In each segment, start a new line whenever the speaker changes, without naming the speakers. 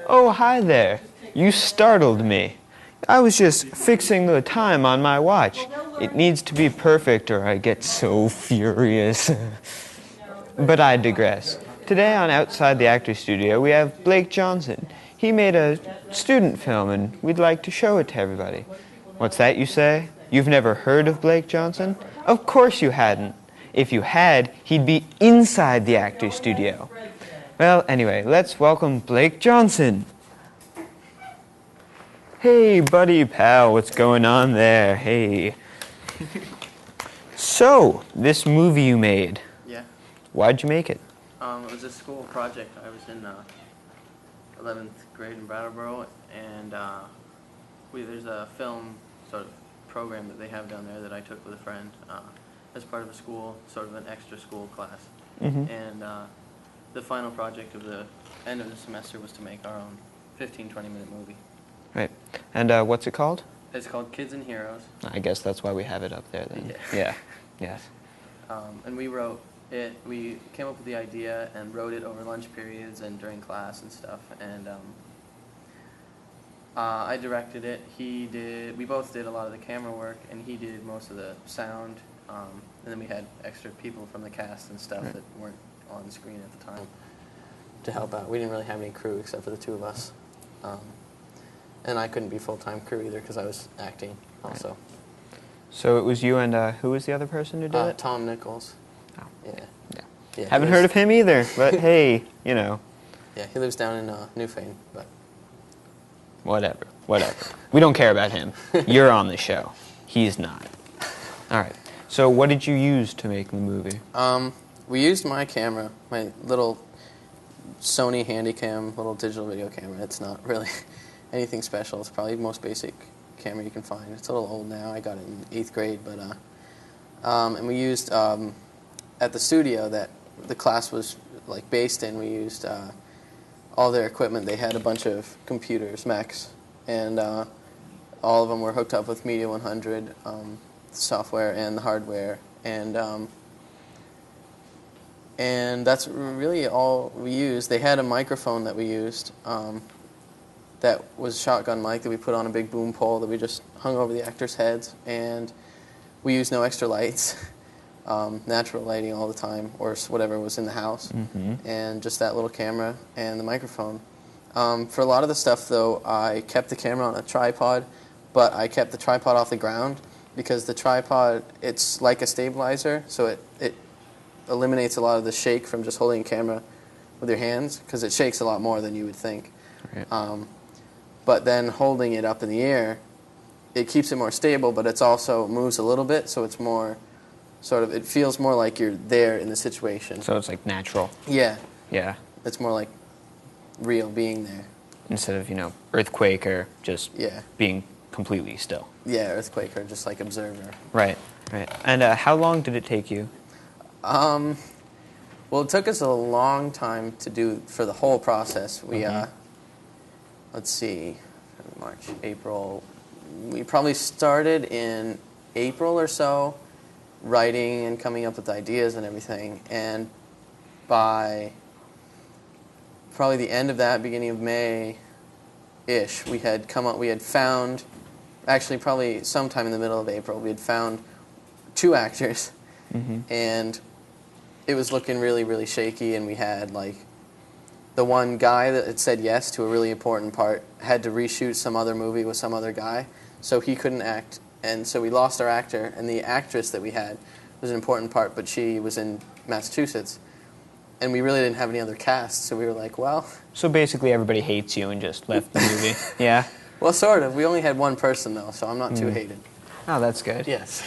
Oh, hi there. You startled me. I was just fixing the time on my watch. It needs to be perfect or I get so furious. But I digress. Today on Outside the Actor Studio, we have Blake Johnson. He made a student film and we'd like to show it to everybody. What's that you say? You've never heard of Blake Johnson? Of course you hadn't. If you had, he'd be inside the actor studio. Well, anyway, let's welcome Blake Johnson. Hey, buddy pal, what's going on there? Hey. So, this movie you made.
Yeah.
Why'd you make it?
It was a school project. I was in 11th grade in Brattleboro, and there's a film sort of program that they have down there that I took with a friend as part of a school, sort of an extra school class.
Mm-hmm.
And the final project of the end of the semester was to make our own 15-20-minute movie.
Right. And what's it called?
It's called Kids and Heroes.
I guess that's why we have it up there then. Yeah. Yes.
And we wrote it. We came up with the idea and wrote it over lunch periods and during class and stuff. And I directed it. We both did a lot of the camera work, and he did most of the sound. And then we had extra people from the cast and stuff that weren't on the screen at the time to help out. We didn't really have any crew except for the two of us. And I couldn't be full-time crew either because I was acting also.
Right. So it was you and who was the other person who did it?
Tom Nichols.
Oh.
Yeah.
Haven't heard of him either, but hey, you know.
Yeah, he lives down in Newfane, but...
Whatever. We don't care about him. You're on the show. He's not. All right. So what did you use to make the movie?
We used my camera, my little Sony Handycam, little digital video camera. It's not really anything special. It's probably the most basic camera you can find. It's a little old now. I got it in 8th grade, but and we used at the studio that the class was like based in. We used all their equipment. They had a bunch of computers, Macs, and all of them were hooked up with Media 100 software and the hardware, and that's really all we used. They had a microphone that we used that was a shotgun mic that we put on a big boom pole that we just hung over the actors' heads, and we used no extra lights, natural lighting all the time, or whatever was in the house, and just that little camera and the microphone. For a lot of the stuff, though, I kept the camera on a tripod, but I kept the tripod off the ground because the tripod, it's like a stabilizer, so it eliminates a lot of the shake from just holding a camera with your hands, because it shakes a lot more than you would think. Right. But then holding it up in the air, it keeps it more stable, but it's also moves a little bit, so it's more sort of, it feels more like you're there in the situation.
So it's like natural.
Yeah.
Yeah.
It's more like real being there.
Instead of, earthquake or just being completely still.
Yeah, earthquake or just like observer.
Right. And how long did it take you?
Well, it took us a long time to do for the whole process. We, let's see, March, April. We probably started in April or so, writing and coming up with ideas and everything. And by probably the end of that, beginning of May-ish, we had found, actually probably sometime in the middle of April, we had found 2 actors. And it was looking really, really shaky, and we had like the one guy that had said yes to a really important part had to reshoot some other movie with some other guy, so he couldn't act, and so we lost our actor, and the actress that we had was an important part, but she was in Massachusetts, and we really didn't have any other cast, so we were like, well...
So basically everybody hates you and just left the movie, yeah?
Well, sort of. We only had one person, though, so I'm not too hated.
Oh, that's good.
Yes.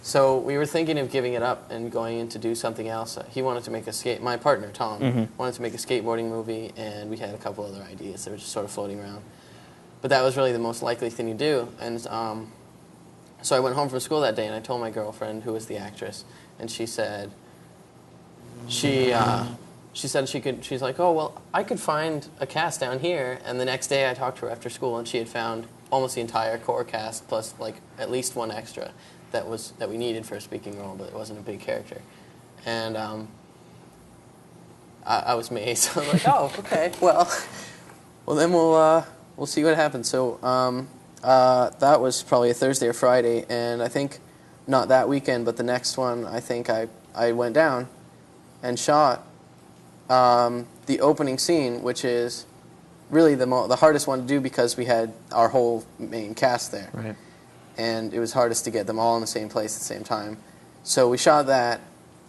So we were thinking of giving it up and going in to do something else. He wanted to make my partner, Tom, wanted to make a skateboarding movie, and we had a couple other ideas that were just sort of floating around. But that was really the most likely thing to do. And so I went home from school that day, and I told my girlfriend, who was the actress, and she said, she's like, oh, well, I could find a cast down here. And the next day I talked to her after school, and she had found almost the entire core cast, plus like at least one extra that we needed for a speaking role, but it wasn't a big character. And I was me. So I was like, oh, okay, well then we'll see what happens. So that was probably a Thursday or Friday, and I think not that weekend, but the next one, I think I went down and shot the opening scene, which is really the hardest one to do because we had our whole main cast there.
Right.
And it was hardest to get them all in the same place at the same time. So we shot that,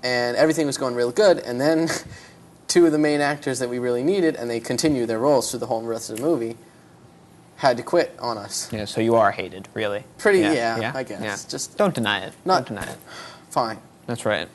and everything was going real good, and then two of the main actors that we really needed, and they continued their roles through the whole rest of the movie, had to quit on us.
Yeah, so you are hated, really.
Pretty, yeah I guess.
Yeah.
Just
don't deny it. Don't deny it.
fine.
That's right.